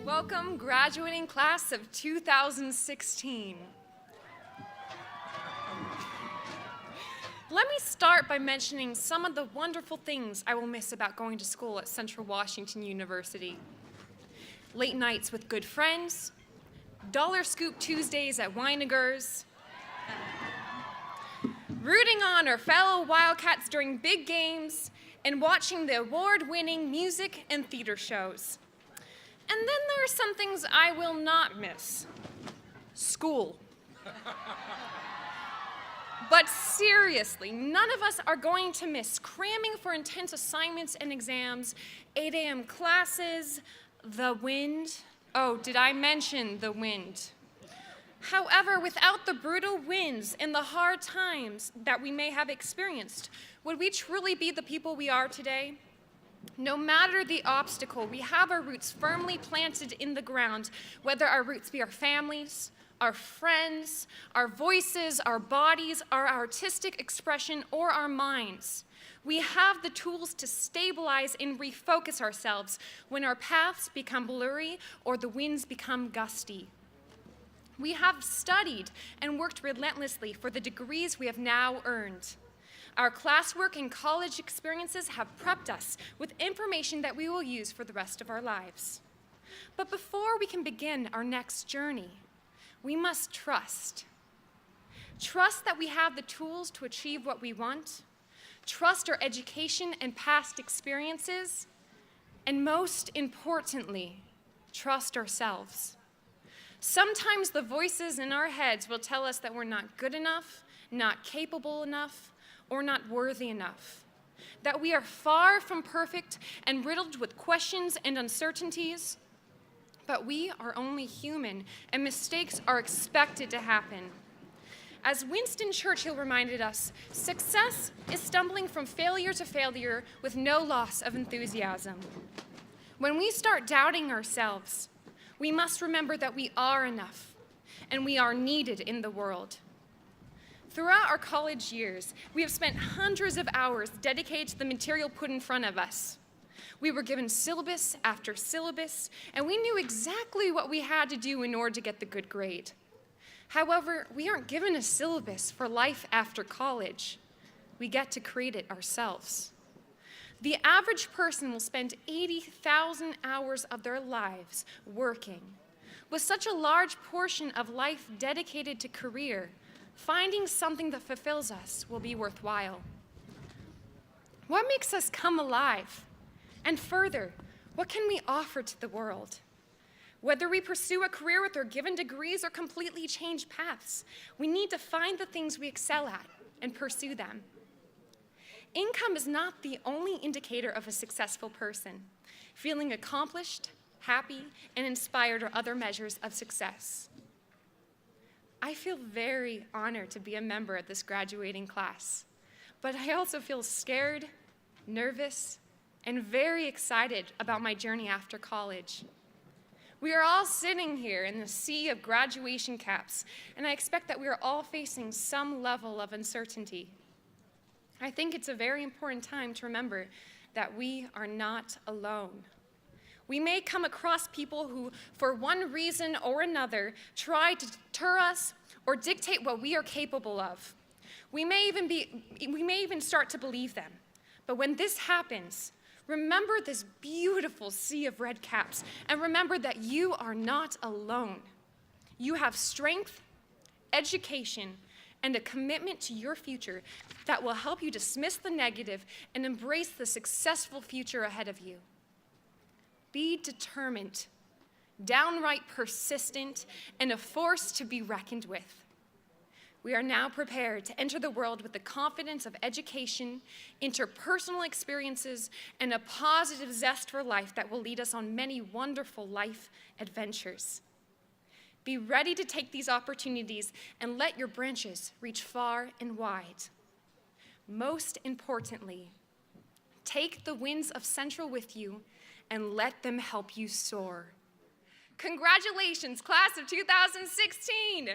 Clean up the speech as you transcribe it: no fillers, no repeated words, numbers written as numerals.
Welcome, graduating class of 2016. Let me start by mentioning some of the wonderful things I will miss about going to school at Central Washington University. Late nights with good friends, Dollar Scoop Tuesdays at Weiniger's, rooting on our fellow Wildcats during big games, and watching the award-winning music and theater shows. And then there are some things I will not miss. School. But seriously, none of us are going to miss cramming for intense assignments and exams, 8 a.m. classes, the wind. Oh, did I mention the wind? However, without the brutal winds and the hard times that we may have experienced, would we truly be the people we are today? No matter the obstacle, we have our roots firmly planted in the ground, whether our roots be our families, our friends, our voices, our bodies, our artistic expression, or our minds. We have the tools to stabilize and refocus ourselves when our paths become blurry or the winds become gusty. We have studied and worked relentlessly for the degrees we have now earned. Our classwork and college experiences have prepped us with information that we will use for the rest of our lives. But before we can begin our next journey, we must trust. Trust that we have the tools to achieve what we want, trust our education and past experiences, and most importantly, trust ourselves. Sometimes the voices in our heads will tell us that we're not good enough, not capable enough, or not worthy enough, that we are far from perfect and riddled with questions and uncertainties, but we are only human and mistakes are expected to happen. As Winston Churchill reminded us, success is stumbling from failure to failure with no loss of enthusiasm. When we start doubting ourselves, we must remember that we are enough and we are needed in the world. Throughout our college years, we have spent hundreds of hours dedicated to the material put in front of us. We were given syllabus after syllabus, and we knew exactly what we had to do in order to get the good grade. However, we aren't given a syllabus for life after college. We get to create it ourselves. The average person will spend 80,000 hours of their lives working. With such a large portion of life dedicated to career, finding something that fulfills us will be worthwhile. What makes us come alive? And further, what can we offer to the world? Whether we pursue a career with our given degrees or completely change paths, we need to find the things we excel at and pursue them. Income is not the only indicator of a successful person. Feeling accomplished, happy, and inspired are other measures of success. I feel very honored to be a member of this graduating class, but I also feel scared, nervous, and very excited about my journey after college. We are all sitting here in the sea of graduation caps, and I expect that we are all facing some level of uncertainty. I think it's a very important time to remember that we are not alone. We may come across people who, for one reason or another, try to deter us or dictate what we are capable of. We may even start to believe them. But when this happens, remember this beautiful sea of red caps and remember that you are not alone. You have strength, education, and a commitment to your future that will help you dismiss the negative and embrace the successful future ahead of you. Be determined, downright persistent, and a force to be reckoned with. We are now prepared to enter the world with the confidence of education, interpersonal experiences, and a positive zest for life that will lead us on many wonderful life adventures. Be ready to take these opportunities and let your branches reach far and wide. Most importantly, take the winds of Central with you and let them help you soar. Congratulations, class of 2016!